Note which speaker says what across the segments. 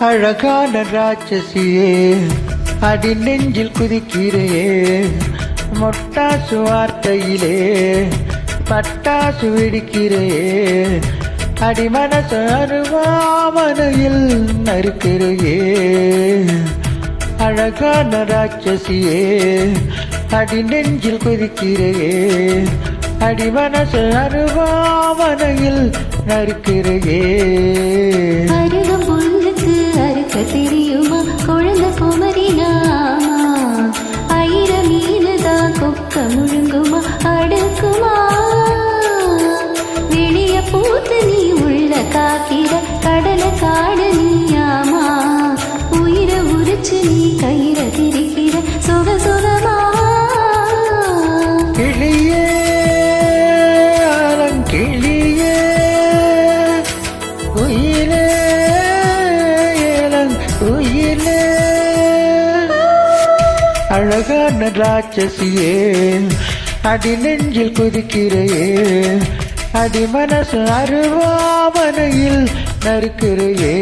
Speaker 1: அழகான ராட்சசியே அடி நெஞ்சில் குதிக்கிறையே மொட்டாசு வார்த்தையிலே பட்டாசு வெடிக்கிறையே அடி மனசு அருவாமனையில் நறுக்கிறையே அழகான ராட்சசியே அடி நெஞ்சில் குதிக்கிறையே அடி மனசு அருவாமனையில் நறுக்கிறையே
Speaker 2: அருகம் புல்லுக்கு அறுக்க தெரியுமா குழந்தை குமரி நாமா ஆயிரம் மீனுதான் கொக்க முழுங்குமா அடுக்குமா வெளிய பூத்து நீ உள்ள காக்கிற கடலை காடு நீயாமா உயிரை உரிச்சு நீ கயிற திரிக்கிற சுக சுகமா
Speaker 1: கிளியே கிளியே உயிரே உயிரே அழகான ராட்சசியே அடி நெஞ்சில் குதிக்கிறையே அடி மனசு அருவாமனையில் நறுக்கிறையே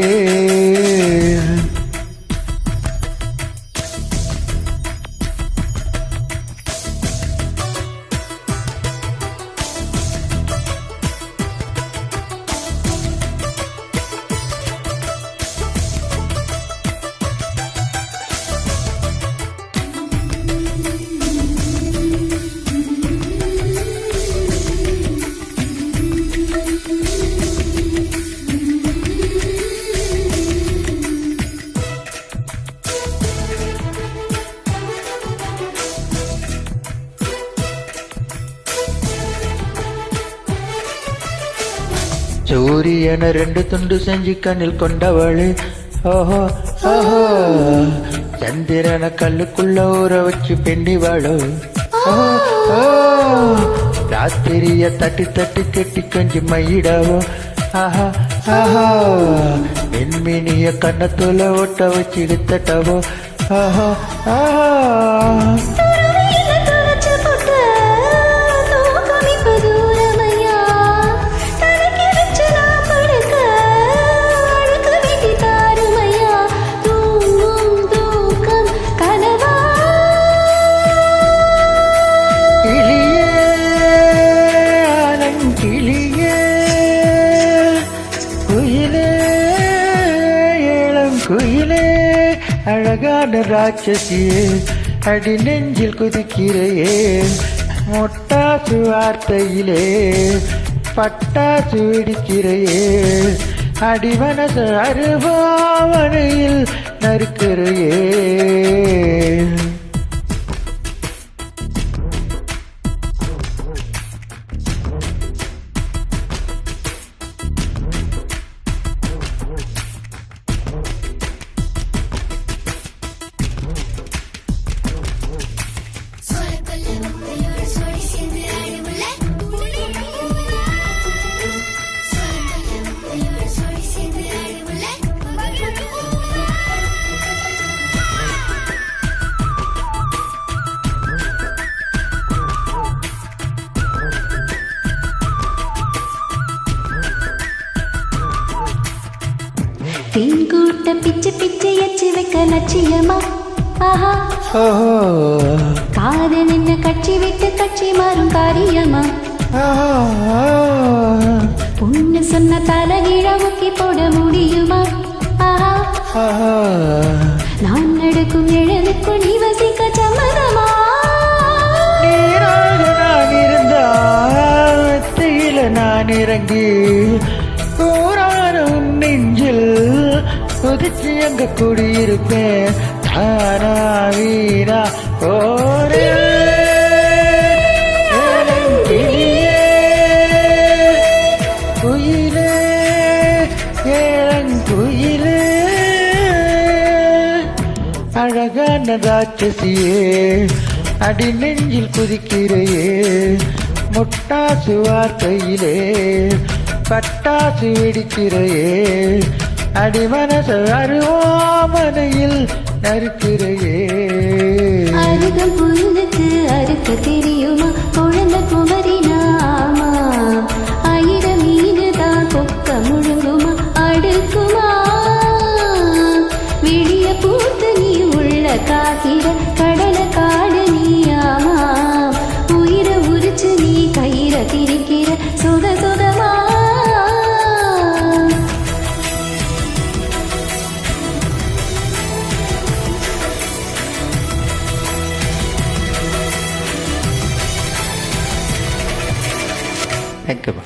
Speaker 1: சூரியன ரெண்டு துண்டு செஞ்சு கண்ணில் கொண்டவளே ஓஹோ ஓஹோ சந்திரன கல்லுக்குள்ள ஊற வச்சு பெண்டி வாழோ ராத்திரிய தட்டி தட்டி கெட்டி கஞ்சி மயிடாவோ ஆஹா ஆஹா மின்மினிய கண்ணத்துல ஒட்ட வச்சு இழுத்தட்டவோ ஆஹா ஆஹா குயிலே அழகான ராட்சசியே அடி நெஞ்சில் குதிக்கிறையே மொட்டாசு வார்த்தையிலே பட்டாசு வெடிக்கிறையே அடி மனசு அருவாமனையில் நறுக்கிறையே
Speaker 2: தேன் கூட்ட பிச்சை பிச்சை எச்சு வைக்க லட்சியமா ஆஹா காதல் என்ன கட்சி விட்டு கட்சி மாறும் காரியமா பொண்ணு சொன்ன தலைகீழ முக்கி போட முடியுமா ஆஹா நான் நடக்கும் எழுதுக்கு நீ வசிக்க சம்மதமா
Speaker 1: நான் இருந்தாத்தில நான் இறங்கி ஊரானும் நெஞ்சில் உதிச்சு அங்க குடியிருப்பேன் தானா வீரா ஓரே குயிலே ஏழங்குயிலே அழகான ராட்சசியே அடி நெஞ்சில் குதிக்கிறையே முட்டாசு வார்த்தையிலே பட்டாசு வெடிக்கிறையே அடி மனசு அருவாமனையில் நறுக்கிறையே
Speaker 2: அருகம் புல்லுக்கு அறுக்க தெரியுமா குழந்தை குமரி நாமா ஆயிரம் மீனுதான் கொக்க முழுங்குமா அடுக்குமா
Speaker 1: தேங்க்யூப்பா.